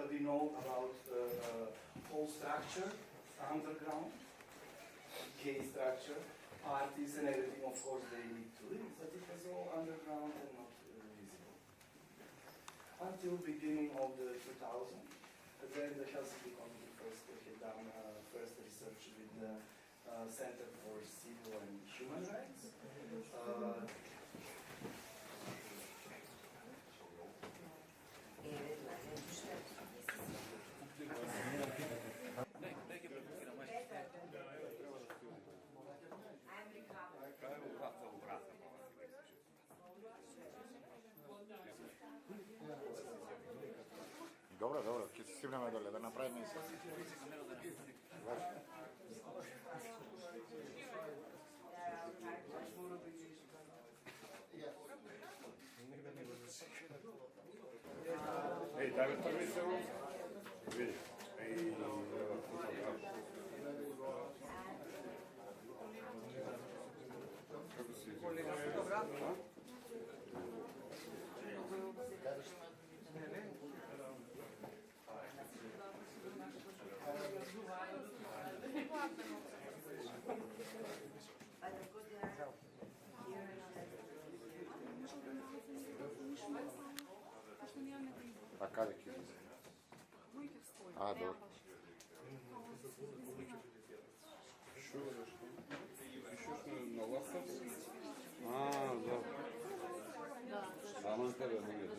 We know about whole structure, underground, K structure, artists and everything, of course, they need to live, but it was all underground and not visible. Until beginning of the 2000, then the Helsinki Committee first had done first research with the Center for Civil and Human Rights. Dobro, dobro, če si sivneme dole, da napravim misel. Ej, daj mi prvi se u. Vidi. Ej, fotograf. Kako si izgleda? A kada je kjer? A, dobro. Na WhatsApp? A, dobro. Aman tebe ne gledam.